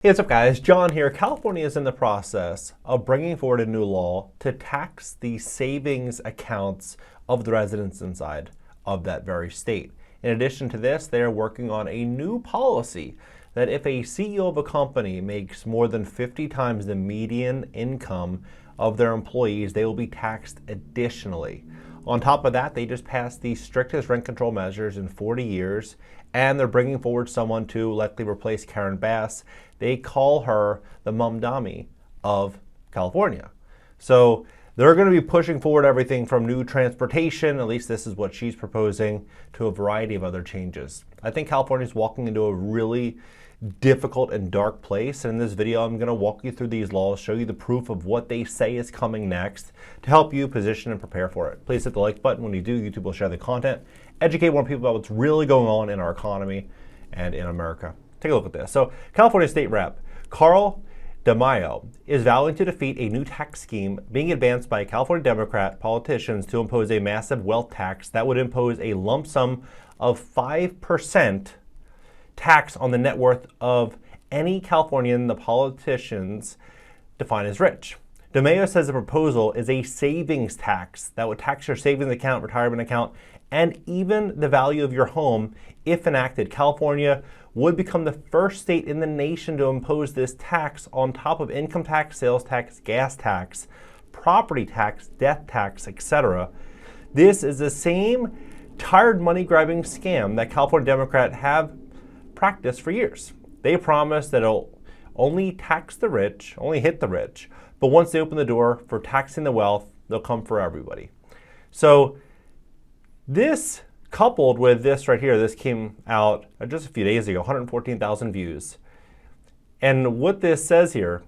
Hey, what's up guys? John here. California is in the process of bringing forward a new law to tax the savings accounts of the residents inside of that very state. In addition to this, they are working on a new policy that if a CEO of a company makes more than 50 times the median income of their employees, they will be taxed additionally. On top of that, they just passed the strictest rent control measures in 40 years, and they're bringing forward someone to likely replace Karen Bass. They call her the Mamdani of California. So they're going to be pushing forward everything from new transportation, at least this is what she's proposing, to a variety of other changes. I think California is walking into a really difficult and dark place. And in this video, I'm going to walk you through these laws, show you the proof of what they say is coming next to help you position and prepare for it. Please hit the like button. When you do, YouTube will share the content, educate more people about what's really going on in our economy and in America. Take a look at this. So California State Rep Carl DeMaio is vowing to defeat a new tax scheme being advanced by California Democrat politicians to impose a massive wealth tax that would impose a lump sum of 5% tax on the net worth of any Californian the politicians define as rich. DeMaio says the proposal is a savings tax that would tax your savings account, retirement account, and even the value of your home. If enacted, California would become the first state in the nation to impose this tax on top of income tax, sales tax, gas tax, property tax, death tax, etc. This is the same tired money-grabbing scam that California Democrats have practiced for years. They promise that it'll only tax the rich, only hit the rich, but once they open the door for taxing the wealth, they'll come for everybody. So this, coupled with this right here, this came out just a few days ago, 114,000 views. And what this says here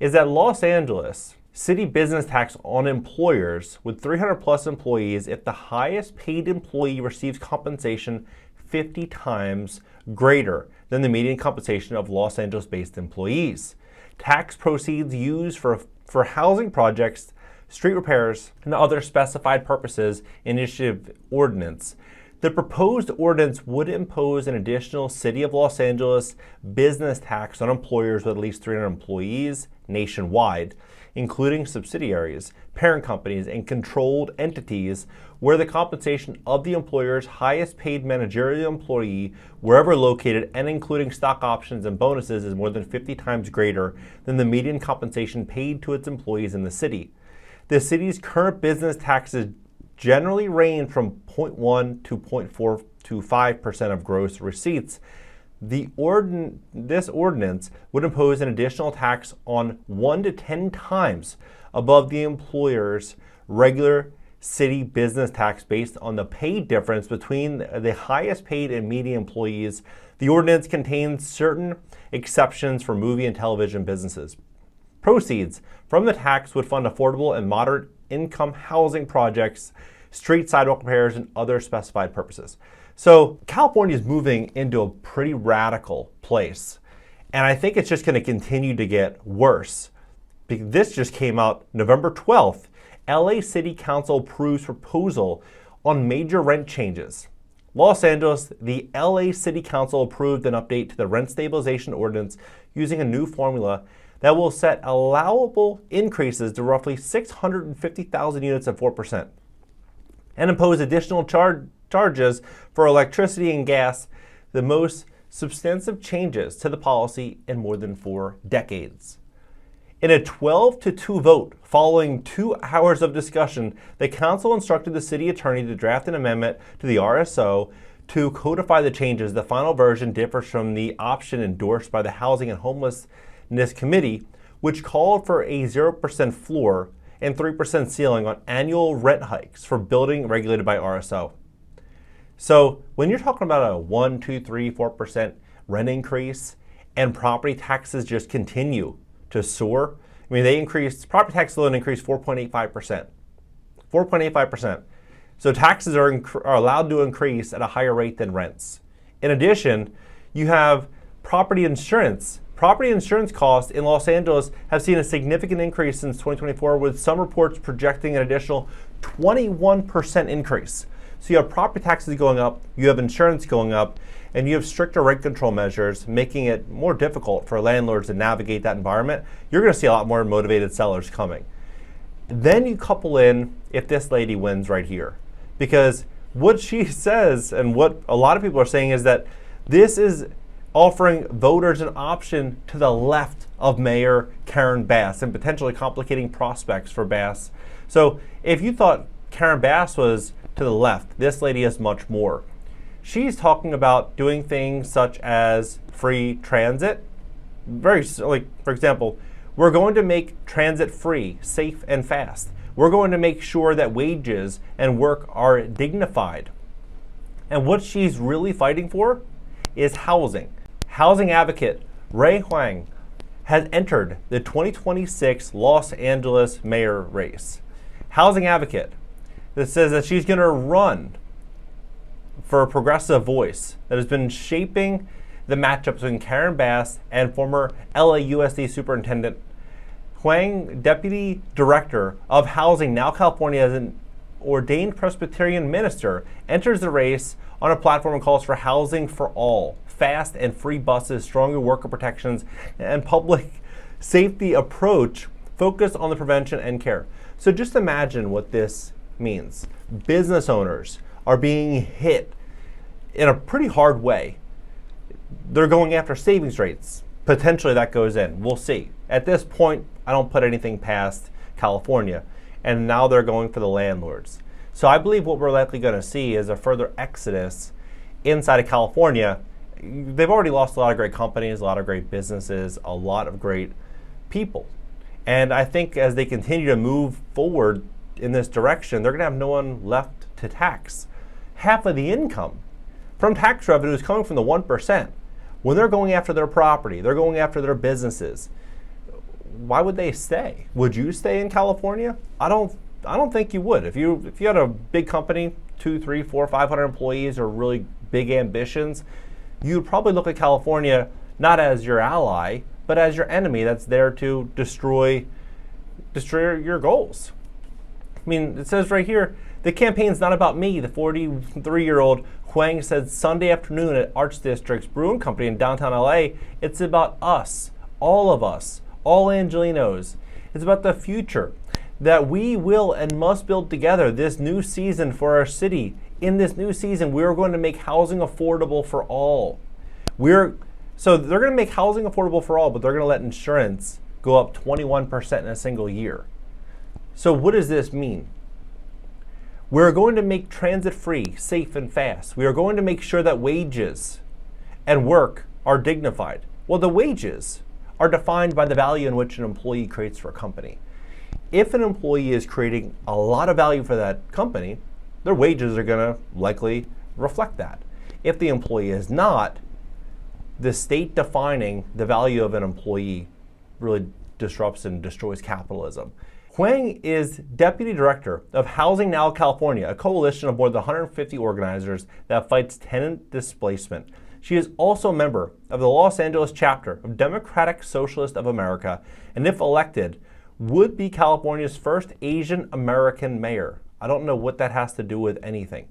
is that Los Angeles city business tax on employers with 300 plus employees, if the highest paid employee receives compensation 50 times greater than the median compensation of Los Angeles-based employees. Tax proceeds used for housing projects, street repairs, and other specified purposes initiative ordinance. The proposed ordinance would impose an additional City of Los Angeles business tax on employers with at least 300 employees nationwide, including subsidiaries, parent companies, and controlled entities where the compensation of the employer's highest paid managerial employee, wherever located and including stock options and bonuses, is more than 50 times greater than the median compensation paid to its employees in the city. The city's current business taxes generally range from 0.1 to 0.4 to 5% of gross receipts. This ordinance would impose an additional tax on 1 to 10 times above the employer's regular city business tax based on the pay difference between the highest paid and median employees. The ordinance contains certain exceptions for movie and television businesses. Proceeds from the tax would fund affordable and moderate income housing projects, street sidewalk repairs, and other specified purposes. So California is moving into a pretty radical place. And I think it's just going to continue to get worse. This just came out November 12th. LA City Council approves proposal on major rent changes. Los Angeles, the LA City Council approved an update to the rent stabilization ordinance using a new formula that will set allowable increases to roughly 650,000 units at 4% and impose additional charges for electricity and gas, the most substantive changes to the policy in more than 4 decades. In a 12-2 vote following 2 hours of discussion, the council instructed the city attorney to draft an amendment to the RSO to codify the changes. The final version differs from the option endorsed by the Housing and Homelessness Committee, which called for a 0% floor and 3% ceiling on annual rent hikes for building regulated by RSO. So when you're talking about a 1, 2, 3, 4% rent increase and property taxes just continue to soar, I mean, property tax alone increased 4.85%. 4.85%. So taxes are allowed to increase at a higher rate than rents. In addition, you have property insurance. Property insurance costs in Los Angeles have seen a significant increase since 2024, with some reports projecting an additional 21% increase. So you have property taxes going up, you have insurance going up, and you have stricter rent control measures, making it more difficult for landlords to navigate that environment. You're going to see a lot more motivated sellers coming. Then you couple in if this lady wins right here. Because what she says and what a lot of people are saying is that this is offering voters an option to the left of Mayor Karen Bass and potentially complicating prospects for Bass. So if you thought Karen Bass was to the left, this lady is much more. She's talking about doing things such as free transit. For example, we're going to make transit free, safe, and fast. We're going to make sure that wages and work are dignified. And what she's really fighting for is housing. Housing advocate Ray Huang has entered the 2026 Los Angeles mayor race. Housing advocate that says that she's going to run for a progressive voice that has been shaping the matchup between Karen Bass and former LAUSD Superintendent Huang, Deputy Director of Housing, now California, as an ordained Presbyterian minister, enters the race on a platform that calls for housing for all, fast and free buses, stronger worker protections, and public safety approach focused on the prevention and care. So just imagine what this means. Business owners are being hit in a pretty hard way. They're going after savings rates. Potentially that goes in. We'll see. At this point, I don't put anything past California. And now they're going for the landlords. So I believe what we're likely going to see is a further exodus inside of California. They've already lost a lot of great companies, a lot of great businesses, a lot of great people. And I think as they continue to move forward in this direction, they're going to have no one left to tax. Half of the income from tax revenue is coming from the 1%. When they're going after their property, they're going after their businesses. Why would they stay? Would you stay in California? I don't think you would. If you had a big company, 2, 3, 4, 500 employees, or really big ambitions, you'd probably look at California not as your ally, but as your enemy that's there to destroy your goals. I mean, it says right here, the campaign's not about me. The 43-year-old Huang said Sunday afternoon at Arts District's Brewing Company in downtown LA, it's about us, all of us, all Angelinos. It's about the future that we will and must build together this new season for our city. In this new season, we're going to make housing affordable for all. So they're going to make housing affordable for all, but they're going to let insurance go up 21% in a single year. So what does this mean? We're going to make transit free, safe, and fast. We are going to make sure that wages and work are dignified. Well, the wages are defined by the value in which an employee creates for a company. If an employee is creating a lot of value for that company, their wages are going to likely reflect that. If the employee is not, the state defining the value of an employee really disrupts and destroys capitalism. Huang is Deputy Director of Housing Now California, a coalition of more than 150 organizers that fights tenant displacement. She is also a member of the Los Angeles chapter of Democratic Socialist of America, and if elected, would be California's first Asian American mayor. I don't know what that has to do with anything.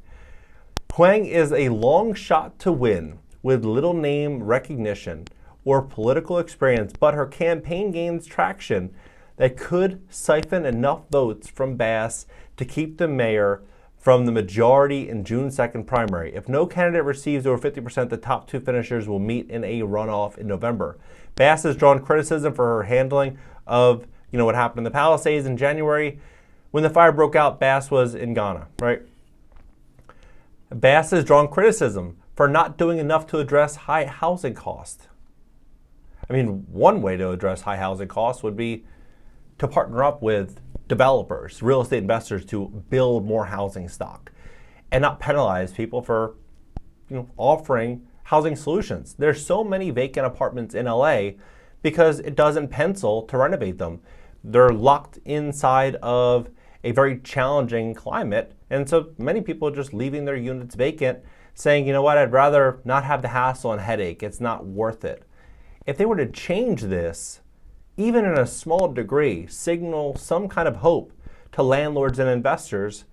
Huang is a long shot to win with little name recognition or political experience, but her campaign gains traction that could siphon enough votes from Bass to keep the mayor from the majority in June 2nd primary. If no candidate receives over 50%, the top two finishers will meet in a runoff in November. Bass has drawn criticism for her handling of what happened in the Palisades in January. When the fire broke out, Bass was in Ghana, right? Bass has drawn criticism for not doing enough to address high housing costs. I mean, one way to address high housing costs would be to partner up with developers, real estate investors, to build more housing stock and not penalize people for offering housing solutions. There's so many vacant apartments in LA because it doesn't pencil to renovate them. They're locked inside of a very challenging climate, and so many people are just leaving their units vacant, saying, you know what, I'd rather not have the hassle and headache. It's not worth it. If they were to change this, even in a small degree, signal some kind of hope to landlords and investors,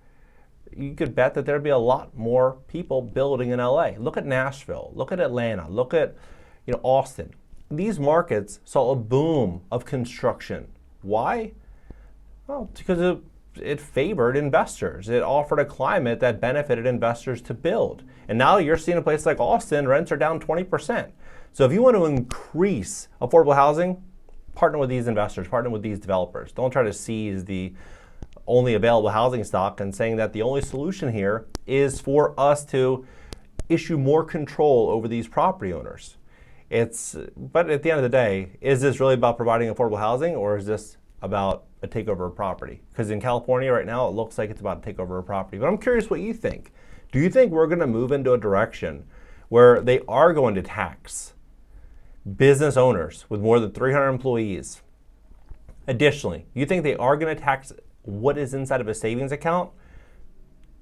you could bet that there'd be a lot more people building in LA. Look at Nashville, look at Atlanta, look at Austin. These markets saw a boom of construction. Why? Well, because it favored investors. It offered a climate that benefited investors to build. And now you're seeing a place like Austin, rents are down 20%. So if you want to increase affordable housing, partner with these investors, partner with these developers. Don't try to seize the only available housing stock and saying that the only solution here is for us to issue more control over these property owners. But at the end of the day, is this really about providing affordable housing, or is this about a takeover of property? Because in California right now, it looks like it's about a takeover of property. But I'm curious what you think. Do you think we're going to move into a direction where they are going to tax business owners with more than 300 employees? Additionally, you think they are going to tax what is inside of a savings account?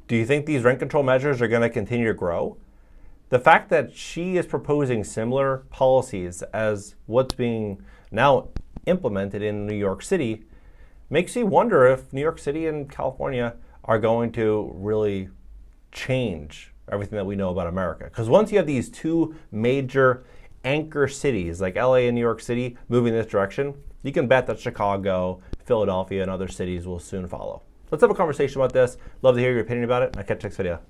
Do you think these rent control measures are going to continue to grow? The fact that she is proposing similar policies as what's being now implemented in New York City makes you wonder if New York City and California are going to really change everything that we know about America. Because once you have these two major anchor cities like LA and New York City moving this direction, you can bet that Chicago, Philadelphia, and other cities will soon follow. Let's have a conversation about this. Love to hear your opinion about it. I'll catch you next video.